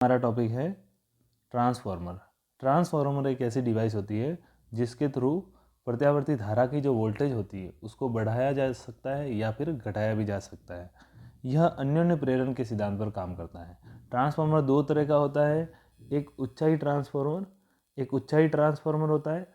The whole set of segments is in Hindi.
हमारा टॉपिक है ट्रांसफार्मर। ट्रांसफार्मर एक ऐसी डिवाइस होती है जिसके थ्रू प्रत्यावर्ती धारा की जो वोल्टेज होती है उसको बढ़ाया जा सकता है या फिर घटाया भी जा सकता है। यह अन्योन्य प्रेरण के सिद्धांत पर काम करता है। ट्रांसफार्मर दो तरह का होता है, एक उच्चाई ट्रांसफार्मर होता है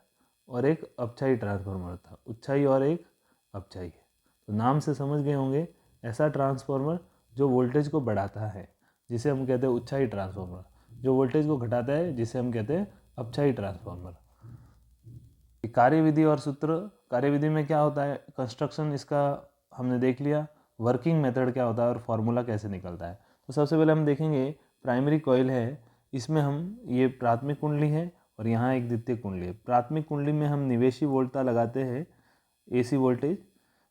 और एक अपचाई ट्रांसफार्मर होता है। उच्चाई और एक अपचाई। तो नाम से समझ गए होंगे, ऐसा ट्रांसफार्मर जो वोल्टेज को बढ़ाता है जिसे हम कहते हैं उच्चाई ट्रांसफार्मर, जो वोल्टेज को घटाता है जिसे हम कहते हैं अपचाई ट्रांसफार्मर। कार्यविधि और सूत्र। कार्यविधि में क्या होता है, कंस्ट्रक्शन इसका हमने देख लिया, वर्किंग मेथड क्या होता है और फार्मूला कैसे निकलता है। तो सबसे पहले हम देखेंगे प्राइमरी कॉइल है, इसमें हम ये प्राथमिक कुंडली है और यहाँ एक द्वितीयक कुंडली है। प्राथमिक कुंडली में हम निवेशी वोल्टता लगाते हैं, एसी वोल्टेज,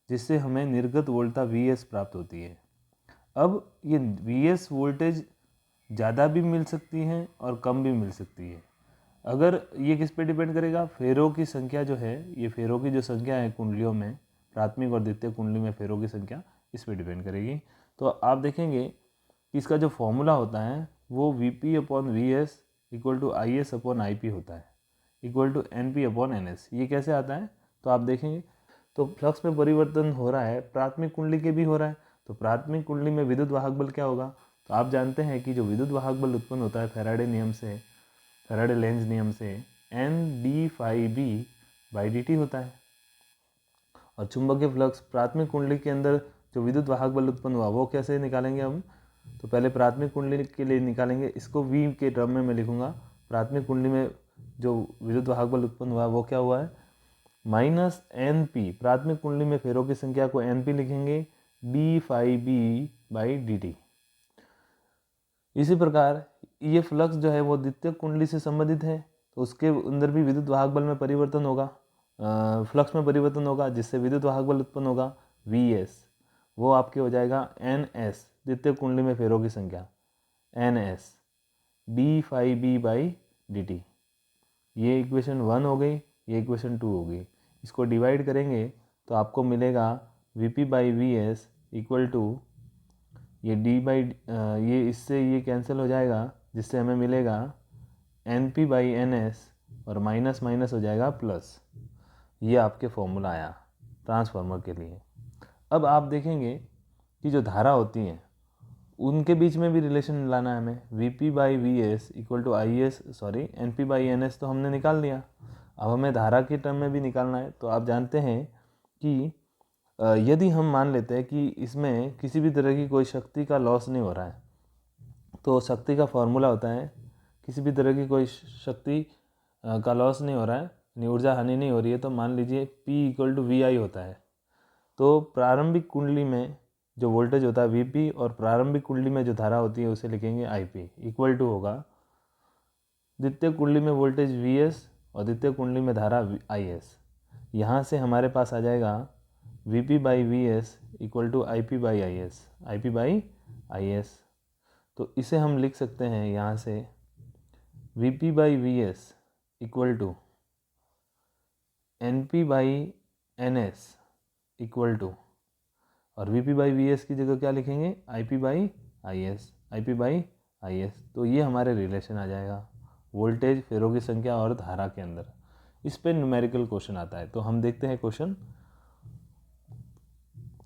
जिससे हमें निर्गत वोल्टता वीएस प्राप्त होती है। अब ये वीएस वोल्टेज ज़्यादा भी मिल सकती है और कम भी मिल सकती है। अगर ये किस पे डिपेंड करेगा, फेरों की संख्या जो है, ये फेरों की जो संख्या है कुंडलियों में, प्राथमिक और द्वितीय कुंडली में फेरों की संख्या इस पे डिपेंड करेगी। तो आप देखेंगे कि इसका जो फॉर्मूला होता है वो Vp/Vs इक्वल टू Is/Ip होता है, इक्वल टू Np/Ns। ये कैसे आता है तो आप देखेंगे, तो फ्लक्स में परिवर्तन हो रहा है, प्राथमिक कुंडली के भी हो रहा है। तो प्राथमिक कुंडली में विद्युत वाहक बल क्या होगा, तो आप जानते हैं कि जो विद्युत वाहक बल उत्पन्न होता है फैराडे लेंज नियम से N/dφB/dt होता है। और चुंबकीय फ्लक्स प्राथमिक कुंडली के अंदर जो विद्युत वाहक बल उत्पन्न हुआ वो कैसे निकालेंगे हम, तो पहले प्राथमिक कुंडली के लिए निकालेंगे, इसको V के टर्म में मैं लिखूंगा। प्राथमिक कुंडली में जो विद्युत वाहक बल उत्पन्न हुआ वो क्या हुआ है, -NP। प्राथमिक कुंडली में फेरों की संख्या को NP लिखेंगे, dφB/dt। इसी प्रकार ये फ्लक्स जो है वो द्वितीय कुंडली से संबंधित है, तो उसके अंदर भी विद्युत वाहक बल में परिवर्तन होगा, फ्लक्स में परिवर्तन होगा, जिससे विद्युत वाहक बल उत्पन्न होगा Vs, वो आपके हो जाएगा Ns, द्वितीय कुंडली में फेरों की संख्या Ns dφB/dt। ये इक्वेशन 1 हो गई, ये इक्वेशन 2 हो गई। इसको डिवाइड करेंगे तो आपको मिलेगा Vp/Vs इक्वल टू ये ये इससे ये कैंसिल हो जाएगा, जिससे हमें मिलेगा Np/Ns और माइनस माइनस हो जाएगा प्लस। ये आपके फॉर्मूला आया ट्रांसफार्मर के लिए। अब आप देखेंगे कि जो धारा होती हैं उनके बीच में भी रिलेशन लाना है हमें। Vp/Vs इक्वल टू Np/Ns तो हमने निकाल लिया, अब हमें धारा के टर्म में भी निकालना है। तो आप जानते हैं कि यदि हम मान लेते हैं कि इसमें किसी भी तरह की कोई शक्ति का लॉस नहीं हो रहा है, तो शक्ति का फॉर्मूला होता है, किसी भी तरह की कोई शक्ति का लॉस नहीं हो रहा है, यानी ऊर्जा हानि नहीं हो रही है, तो मान लीजिए P इक्वल टू VI होता है। तो प्रारंभिक कुंडली में जो वोल्टेज होता है Vp और प्रारंभिक कुंडली में जो धारा होती है उसे लिखेंगे Ip, इक्वल टू होगा द्वितीय कुंडली में वोल्टेज Vs और द्वितीय कुंडली में धारा Is। यहाँ से हमारे पास आ जाएगा Vp/Vs इक्वल टू Ip/Is। तो इसे हम लिख सकते हैं यहाँ से Vp/Vs equal to Np/Ns equal to, और Vp/Vs की जगह क्या लिखेंगे, Ip/Is। तो ये हमारे रिलेशन आ जाएगा वोल्टेज, फेरों की संख्या और धारा के अंदर। इस पे न्यूमेरिकल क्वेश्चन आता है। तो हम देखते हैं क्वेश्चन।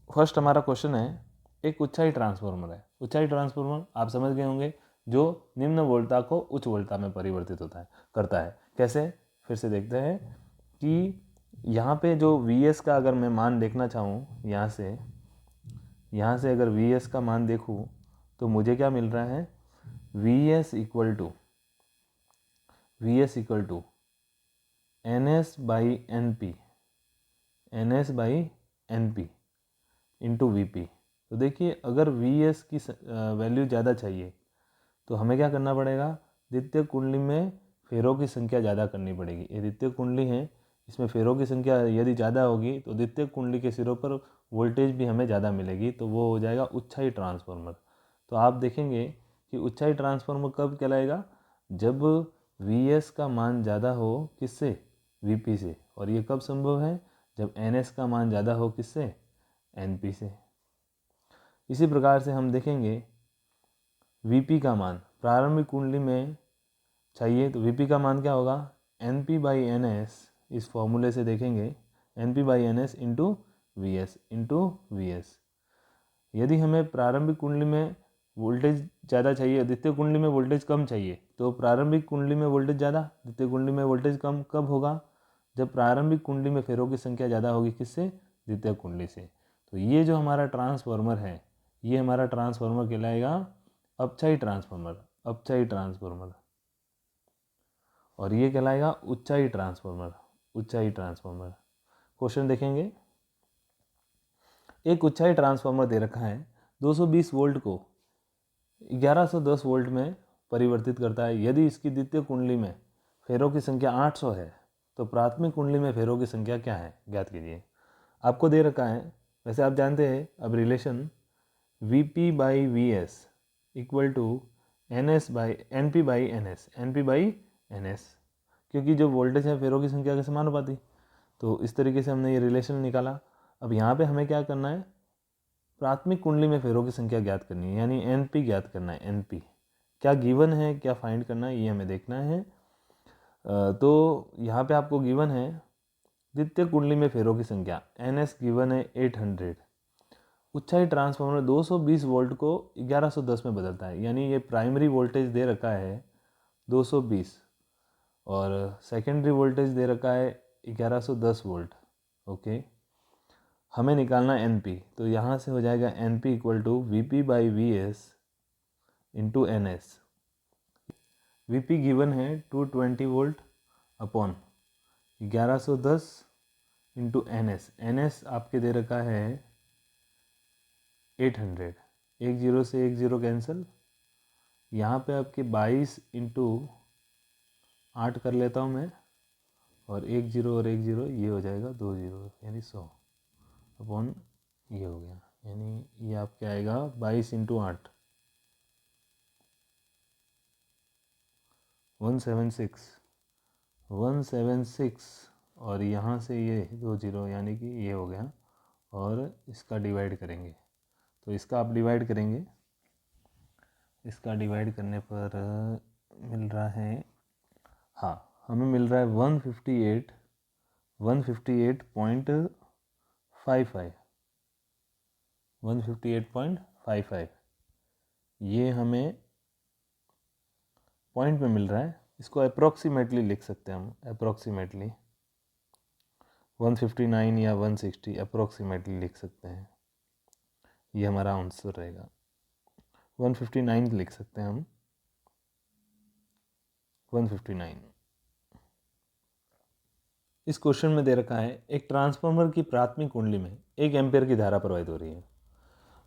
फर्स्ट हमारा क्वेश्चन है, एक उच्चाई ट्रांसफार्मर है। उच्चाई ट्रांसफार्मर आप समझ गए होंगे, जो निम्न वोल्टता को उच्च वोल्टता में परिवर्तित करता है। कैसे, फिर से देखते हैं कि यहाँ पे जो Vs का अगर मैं मान देखना चाहूँ, यहाँ से अगर Vs का मान देखूँ तो मुझे क्या मिल रहा है, Vs equal to Ns/Np into Vp। तो देखिए, अगर Vs की वैल्यू ज़्यादा चाहिए तो हमें क्या करना पड़ेगा, द्वितीय कुंडली में फेरों की संख्या ज़्यादा करनी पड़ेगी। ये द्वितीय कुंडली है, इसमें फेरों की संख्या यदि ज़्यादा होगी तो द्वितीय कुंडली के सिरों पर वोल्टेज भी हमें ज़्यादा मिलेगी, तो वो हो जाएगा उच्चाई ट्रांसफार्मर। तो आप देखेंगे कि उच्चाई ट्रांसफार्मर कब कहलाएगा, जब Vs का मान ज़्यादा हो किससे, Vp से। और ये कब संभव है, जब Ns का मान ज़्यादा हो किससे, Np से। इसी प्रकार से हम देखेंगे Vp का मान, प्रारंभिक कुंडली में चाहिए तो Vp का मान क्या होगा, Np/Ns, इस फॉर्मूले से देखेंगे Np/Ns इंटू वी एस। यदि हमें प्रारंभिक कुंडली में वोल्टेज ज़्यादा चाहिए, द्वितीय कुंडली में वोल्टेज कम चाहिए, तो प्रारंभिक कुंडली में वोल्टेज ज़्यादा, द्वितीय कुंडली में वोल्टेज कम। कब होगा, जब प्रारंभिक कुंडली में फेरों की संख्या ज़्यादा होगी, किससे, द्वितीय कुंडली से। तो ये जो हमारा ट्रांसफार्मर है, ये हमारा ट्रांसफार्मर कहलाएगा अपचाई ट्रांसफार्मर, अपचाई ट्रांसफार्मर। और ये कहलाएगा उच्चाई ट्रांसफार्मर, उच्चाई ट्रांसफार्मर। क्वेश्चन देखेंगे, एक उच्चाई ट्रांसफार्मर दे रखा है, 220 वोल्ट को 1110 वोल्ट में परिवर्तित करता है। यदि इसकी द्वितीय कुंडली में फेरों की संख्या 800 है, तो प्राथमिक कुंडली में फेरों की संख्या क्या है, ज्ञात कीजिए। आपको दे रखा है, वैसे आप जानते हैं अब relation Vp/Vs equal to Np/Ns, क्योंकि जो वोल्टेज है फेरों की संख्या के समानुपाती। तो इस तरीके से हमने ये रिलेशन निकाला। अब यहाँ पे हमें क्या करना है, प्राथमिक कुंडली में फेरों की संख्या ज्ञात करनी है, यानी Np ज्ञात करना है। Np क्या गिवन है, क्या फाइंड करना है, ये हमें देखना है। तो यहाँ पे आपको गिवन है द्वितीय कुंडली में फेरों की संख्या, Ns गिवन है 800। उच्चाई ट्रांसफार्मर 220 वोल्ट को 1110 में बदलता है, यानी ये प्राइमरी वोल्टेज दे रखा है 220 और सेकेंडरी वोल्टेज दे रखा है 1110 वोल्ट। ओके, हमें निकालना है Np, तो यहाँ से हो जाएगा Np equal to Vp/Vs into Ns। Vp given है 220 volt upon 1110 into Ns। Ns आपके दे रखा है 800। एक जीरो से एक जीरो कैंसिल, यहाँ पे आपके 22 इंटू 8 कर लेता हूँ मैं, और एक जीरो और एक जीरो, ये हो जाएगा 2 जीरो, यानी 100 अपॉन ये हो गया, यानी ये आपके आएगा 22 इंटू 8 176 और यहाँ से ये 2 जीरो, यानी कि ये हो गया। और इसका डिवाइड करेंगे, तो इसका आप डिवाइड करेंगे, इसका डिवाइड करने पर मिल रहा है, हाँ हमें मिल रहा है 158.55 ये हमें पॉइंट में मिल रहा है। इसको अप्रॉक्सीमेटली लिख सकते हैं हम, अप्रॉक्सीमेटली 159 या 160 अप्रॉक्सीमेटली लिख सकते हैं। ये हमारा आंसर रहेगा, 159 लिख सकते हैं हम, 159। इस क्वेश्चन में दे रखा है, एक ट्रांसफार्मर की प्राथमिक कुंडली में 1 एम्पियर की धारा प्रवाहित हो रही है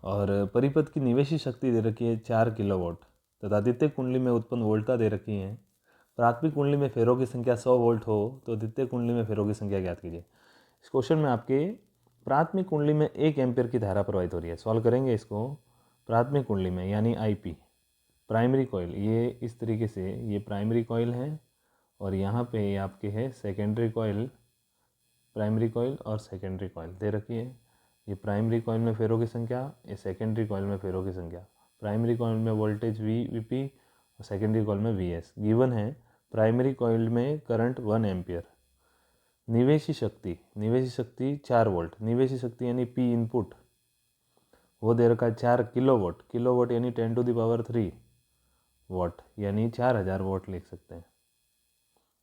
और परिपथ की निवेशी शक्ति दे रखी है 4 किलोवाट तथा द्वितीय कुंडली में उत्पन्न वोल्टता दे रखी है। प्राथमिक कुंडली में फेरों की संख्या 100 वोल्ट हो तो द्वितीय कुंडली में फेरों की संख्या ज्ञात कीजिए। इस क्वेश्चन में आपके प्राथमिक कुंडली में 1 एम्पियर की धारा प्रवाहित हो रही है। सॉल्व करेंगे इसको। प्राथमिक कुंडली में यानी IP, प्राइमरी कॉइल, ये इस तरीके से ये प्राइमरी कॉइल है और यहाँ पे ये आपके है सेकेंडरी कॉइल, प्राइमरी कॉइल और सेकेंडरी कॉइल दे रखी है। ये प्राइमरी कॉइल में फेरों की संख्या, ये सेकेंडरी कॉइल में फेरों की संख्या। प्राइमरी कॉइल में वोल्टेज Vp और सेकेंडरी कॉइल में Vs गिवन है। प्राइमरी कॉइल में करंट 1 एम्पियर। निवेशी शक्ति 4 वोल्ट, निवेशी शक्ति यानी P इनपुट, वो दे रखा है 4 किलोवाट, किलोवाट यानी 10⁻³ वाट, यानी 4000 वाट लिख सकते हैं।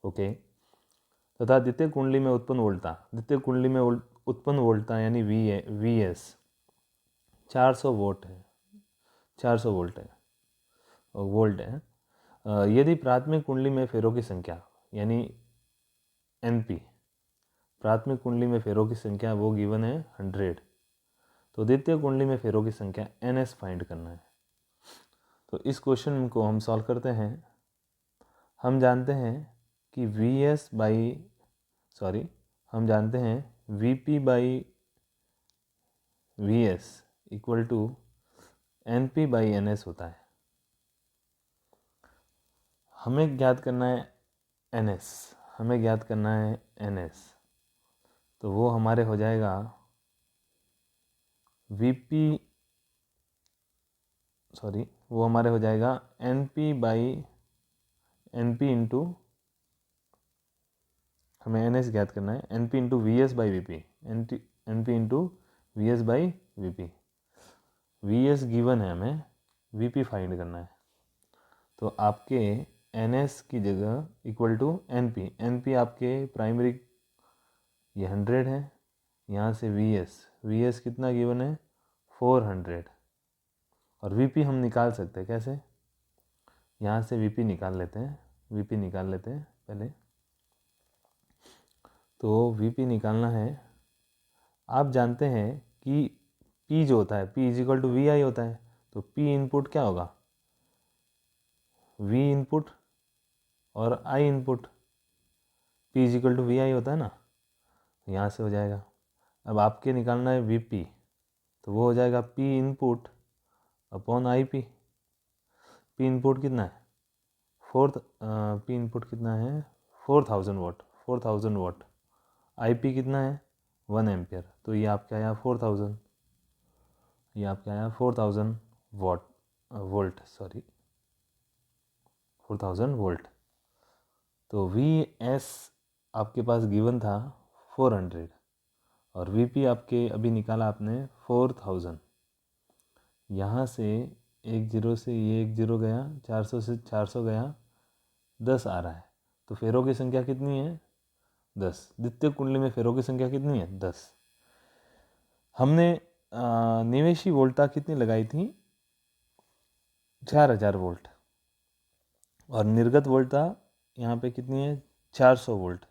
ओके, तथा द्वितीय कुंडली में उत्पन्न वोल्टता, द्वितीय कुंडली में उत्पन्न वोल्टता यानी Vs 400 वोल्ट है, 400 वोल्ट है, वोल्ट है। यदि प्राथमिक कुंडली में फेरों की संख्या यानी Np, प्राथमिक कुंडली में फेरों की संख्या वो गिवन है 100, तो द्वितीय कुंडली में फेरों की संख्या Ns फाइंड करना है। तो इस क्वेश्चन को हम सॉल्व करते हैं। हम जानते हैं कि हम जानते हैं Vp/Vs इक्वल टू Np/Ns होता है। हमें ज्ञात करना है Ns, हमें ज्ञात करना है Ns, तो वो हमारे हो जाएगा वो हमारे हो जाएगा N P by N P into, हमें एन एस ज्ञात करना है, N P into V S by V P, N P into V S by V P. V S given है, हमें वी पी फाइंड करना है। तो आपके एन एस की जगह इक्वल टू एन पी आपके प्राइमरी ये 100 है, यहाँ से वी एस कितना गिवन है 400, और वी पी हम निकाल सकते हैं कैसे, यहाँ से वी पी निकाल लेते हैं, पहले। तो वी पी निकालना है, आप जानते हैं कि P जो होता है P is equal to V I होता है, तो P इनपुट क्या होगा, V इनपुट और I input, P is equal to V I होता है ना, यहाँ से हो जाएगा। अब आपके निकालना है VP, तो वो हो जाएगा P input upon IP। P input कितना है P इनपुट कितना है 4000 वाट, IP कितना है 1 एम्पियर, तो ये आपका आया 4000, ये आपका आया 4000 वोल्ट, 4000 वोल्ट। तो VS आपके पास गिवन था 400 और VP आपके अभी निकाला आपने 4000। यहाँ से एक जीरो से ये एक जीरो गया, 400 से 400 गया, 10 आ रहा है। तो फेरों की संख्या कितनी है 10। द्वितीय कुंडली में फेरों की संख्या कितनी है 10। हमने निवेशी वोल्टता कितनी लगाई थी 4000 वोल्ट, और निर्गत वोल्टता यहाँ पे कितनी है 400 वोल्ट,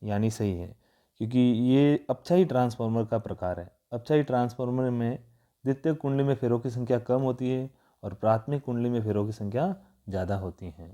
यानी सही है, क्योंकि ये अपचायी ट्रांसफार्मर का प्रकार है। अपचायी ट्रांसफार्मर में द्वितीय कुंडली में फेरों की संख्या कम होती है और प्राथमिक कुंडली में फेरों की संख्या ज़्यादा होती है।